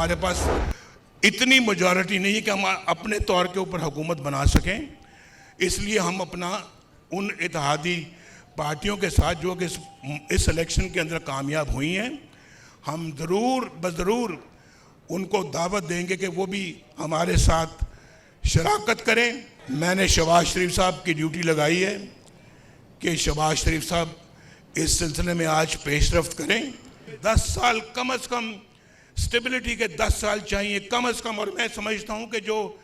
हमारे पास इतनी मेजॉरिटी नहीं है कि हम अपने तौर के ऊपर हुकूमत बना सकें। इसलिए हम अपना उन इत्तेहादी पार्टियों के साथ जो कि इस इलेक्शन के अंदर कामयाब हुई हैं, हम ज़रूर उनको दावत देंगे कि वो भी हमारे साथ शराकत करें। मैंने शहबाज शरीफ साहब की ड्यूटी लगाई है कि शहबाज शरीफ साहब इस सिलसिले में आज पेशरफ्त करें। 10 साल कम अज़ कम स्टेबिलिटी के 10 साल चाहिए कम अज़ कम। और मैं समझता हूं कि जो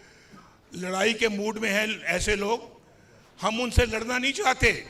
लड़ाई के मूड में हैं ऐसे लोग, हम उनसे लड़ना नहीं चाहते।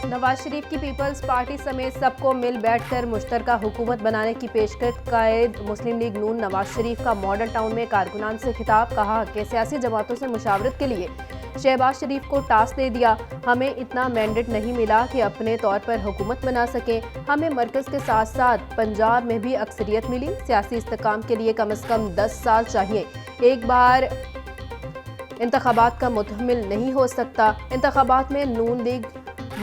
नवाज शरीफ की पीपल्स पार्टी समेत सबको मिल बैठकर मुश्तरका हुकूमत बनाने की पेशकश कायद मुस्लिम लीग नून नवाज शरीफ का मॉडल टाउन में कारकुनान से खिताब। कहा कि सियासी जमातों से मुशावरत के लिए शहबाज शरीफ को टास्क दे दिया। हमें इतना मैंडेट नहीं मिला कि अपने तौर पर हुकूमत बना सकें। हमें मरकज़ के साथ साथ पंजाब में भी अक्सरियत मिली। सियासी इस्तेकाम के लिए कम अज़ कम 10 साल चाहिए। एक बार इंतखाबात का मुतहम्मिल नहीं हो सकता। इंतखाबात में नून लीग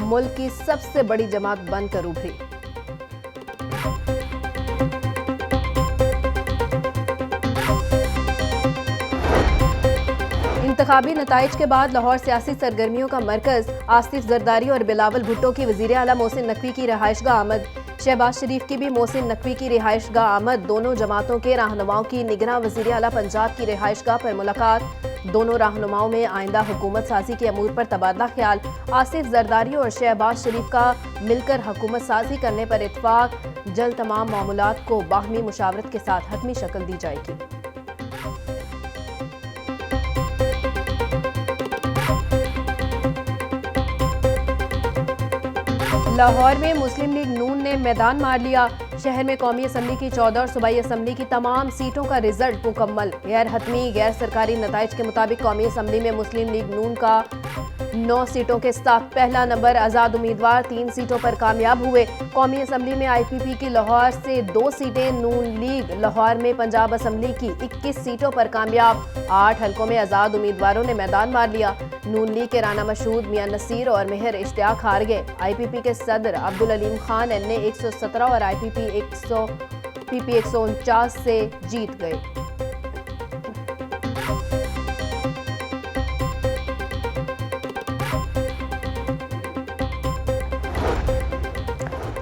मुल्क की सबसे बड़ी जमात बनकर उभरी। इंतखाबी नताइज के बाद लाहौर सियासी सरगर्मियों का मरकज। आसिफ जरदारी और बिलावल भुट्टो की वज़ीर आला मोहसिन नकवी की रिहाइशगाह आमद। शहबाज शरीफ की भी मोहसिन नकवी की रिहाइशगाह आमद। दोनों जमातों के रहनुमाओं की निगरां वज़ीर आला पंजाब की रिहाइशगाह पर मुलाकात। दोनों रहनुमाओं में आइंदा हुकूमत साजी के अमूर पर तबादला ख्याल। आसिफ जरदारी और शहबाज शरीफ का मिलकर हुकूमत साजी करने पर इत्तफाक। जल्द तमाम मामूलात को बाहमी मुशावरत के साथ हतमी शक्ल दी जाएगी। लाहौर में मुस्लिम लीग नून ने मैदान मार लिया। शहर में कौमी असम्बली की 14 और सूबाई असम्बली की तमाम सीटों का रिजल्ट मुकम्मल। गैर हतमी गैर सरकारी नताइज के मुताबिक कौमी असम्बली में मुस्लिम लीग नून का 9 सीटों के साथ पहला नंबर। आज़ाद उम्मीदवार 3 सीटों पर कामयाब हुए। कौमी असम्बली में IPP की लाहौर से 2 सीटें, नून लीग लाहौर में पंजाब असम्बली की 21 सीटों पर कामयाब। 8 हलकों में आज़ाद उम्मीदवारों ने मैदान मार लिया। नून लीग के राना मशहूद, मियां नसीर और मेहर इश्तियाक हार गए। IPP के सदर अब्दुल अलीम खान NA 117 और PP 149 से जीत गए।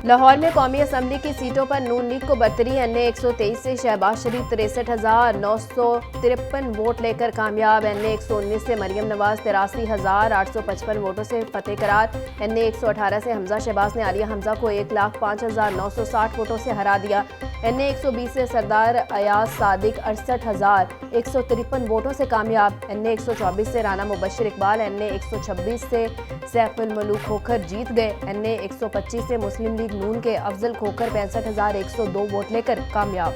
लाहौर में कौमी असम्बली की सीटों पर नून लीग को बरतरी। NA 123 से शहबाज शरीफ 63,953 वोट लेकर कामयाब। NA 119 से मरियम नवाज 83,855 वोटों से फतेह करार। NA 118 से हमजा शहबाज ने आलिया हमजा को 1,05,960 वोटों से हरा दिया। NA 120 से सरदार अयाज सादिक 68,153 वोटों से कामयाब। NA 124 से राना मुबशिर इकबाल NA 126 से सैफुल मलूक खोखर जीत गए। NA 125 से मुस्लिम लीग नून के अफजल खोखर 65,102 वोट लेकर कामयाब।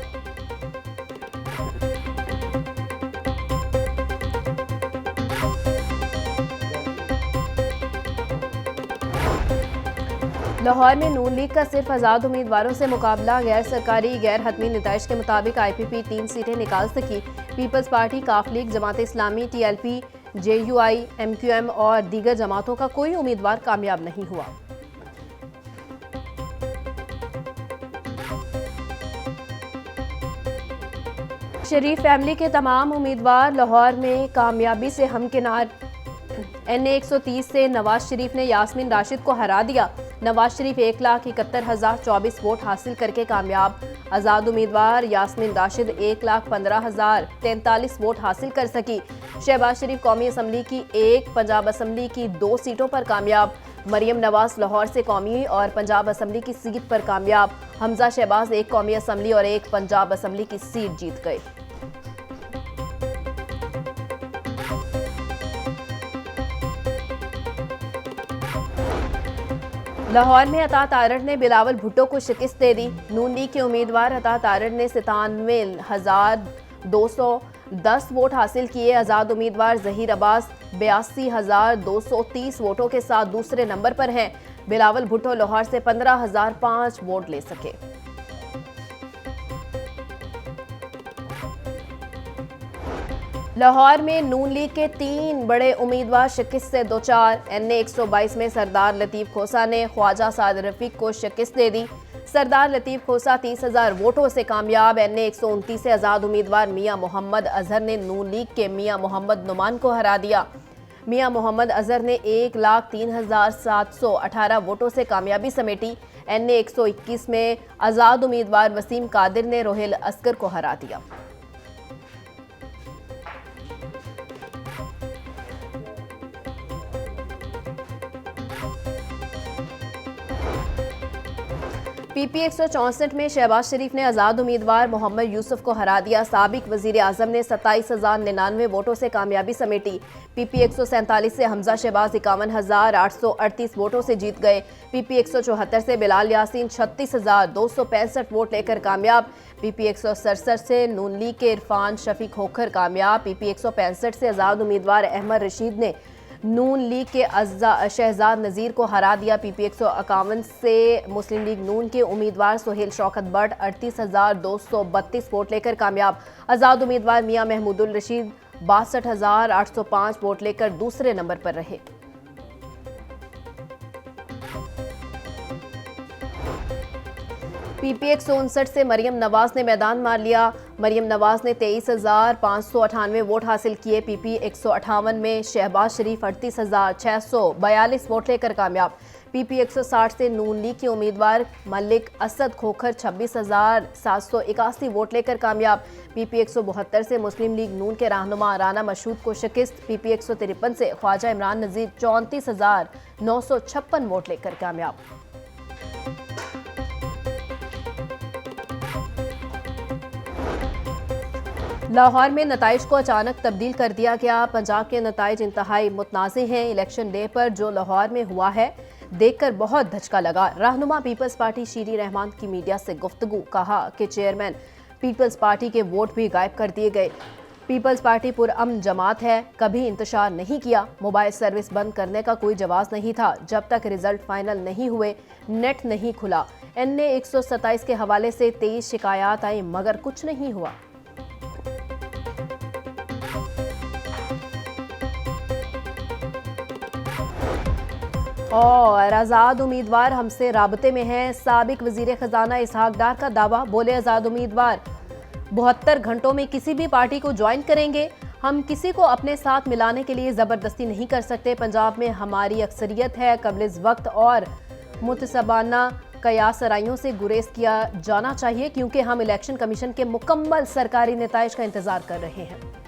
लाहौर में नून लीग का सिर्फ आज़ाद उम्मीदवारों से मुकाबला। गैर सरकारी गैर हतमी नताइज के मुताबिक IPP 3 सीटें निकाल सकी। पीपल्स पार्टी, काफ league, Jamaat Islami, TLP, JUI, MQM और दीगर जमातों का कोई उम्मीदवार कामयाब नहीं हुआ। शरीफ फैमिली के तमाम उम्मीदवार लाहौर में कामयाबी से हमकिनार। NA 130 से नवाज शरीफ ने यास्मीन राशिद को हरा दिया। नवाज शरीफ 1,71,024 वोट हासिल करके कामयाब। आज़ाद उम्मीदवार यास्मीन राशिद 1,15,043 वोट हासिल कर सकी। शहबाज शरीफ कौमी असम्बली की 1, पंजाब असम्बली की 2 सीटों पर कामयाब। मरियम नवाज लाहौर से कौमी और पंजाब असम्बली की सीट पर कामयाब। हमजा शहबाज 1 कौमी असम्बली और 1 पंजाब असम्बली की सीट जीत गए। लाहौर में अता तारड़ ने बिलावल भुट्टो को शिकस्त दे दी। नून लीग के उम्मीदवार अता तारड़ ने 97,210 वोट हासिल किए। आज़ाद उम्मीदवार जहीर अब्बास 82,230 वोटों के साथ दूसरे नंबर पर हैं। बिलावल भुट्टो लाहौर से 15,005 वोट ले सके। लाहौर में नून लीग के 3 बड़े उम्मीदवार शिकस्त से दो चार। NA 122 में सरदार लतीफ़ खोसा ने ख्वाजा साद रफीक को शिकस्त दे दी। सरदार लतीफ खोसा 30,000 वोटों से कामयाब। NA 129 से आज़ाद उम्मीदवार मियां मोहम्मद अजहर ने नून लीग के मियां मोहम्मद नुमान को हरा दिया। मियां मोहम्मद अजहर ने 1,03,718 वोटों से कामयाबी समेटी। NA 121 में आज़ाद उम्मीदवार वसीम कादिर ने रोहेल असगर को हरा दिया। PP 164 में शहबाज शरीफ ने आज़ाद उम्मीदवार मोहम्मद यूसुफ को हरा दिया। साबिक वजीर आजम ने 27,099 वोटों से कामयाबी समेटी। PP 147 से हमजा शहबाज 51,838 वोटों से जीत गए। PP 174 से बिलाल यासीन 36,265 वोट लेकर कामयाब। PP 167 से नून लीग के इरफान शफीक होकर कामयाब। PP 165 से आज़ाद उम्मीदवार अहमद रशीद ने नून लीग के शहजाद नज़ीर को हरा दिया। PP 151 से मुस्लिम लीग नून के उम्मीदवार सुहेल शौकत बट 38,232 वोट लेकर कामयाब। आज़ाद उम्मीदवार मियां महमूदुल रशीद 62,805 वोट लेकर दूसरे नंबर पर रहे। PP 159 से मरियम नवाज ने मैदान मार लिया। मरियम नवाज ने 23,598 वोट हासिल किए। PP 158 में शहबाज शरीफ 38,642 वोट लेकर कामयाब। PP 160 से नून लीग के उम्मीदवार मलिक असद खोखर 26,781 वोट लेकर कामयाब। PP 172 से मुस्लिम लीग नून के रहनुमा राना मशहूद को शिकस्त। PP 153 से ख्वाजा इमरान नज़ीर 34,956 वोट लेकर कामयाब। लाहौर में नताइज को अचानक तब्दील कर दिया गया। पंजाब के नताइज इंतहाई मुतनाज़े हैं। इलेक्शन डे पर जो लाहौर में हुआ है देखकर बहुत धचका लगा। रहनुमा पीपल्स पार्टी शीरी रहमान की मीडिया से गुफ्तगू, कहा कि चेयरमैन पीपल्स पार्टी के वोट भी गायब कर दिए गए। पीपल्स पार्टी पुरअमन जमात है, कभी इंतशार नहीं किया। मोबाइल सर्विस बंद करने का कोई जवाब नहीं था। जब तक रिजल्ट फाइनल नहीं हुए नेट नहीं खुला। NA 127 के हवाले से 23 शिकायत आई मगर कुछ नहीं हुआ। और आज़ाद उम्मीदवार हमसे राबते में हैं। साबिक वजीर खजाना इसहाक डार का दावा, बोले आज़ाद उम्मीदवार 72 घंटों में किसी भी पार्टी को ज्वाइन करेंगे। हम किसी को अपने साथ मिलाने के लिए ज़बरदस्ती नहीं कर सकते। पंजाब में हमारी अक्सरियत है। कबल वक्त और मुतसबाना कयासराइयों से गुरेज किया जाना चाहिए क्योंकि हम इलेक्शन कमीशन के मुकम्मल सरकारी नताइज का इंतज़ार कर रहे हैं।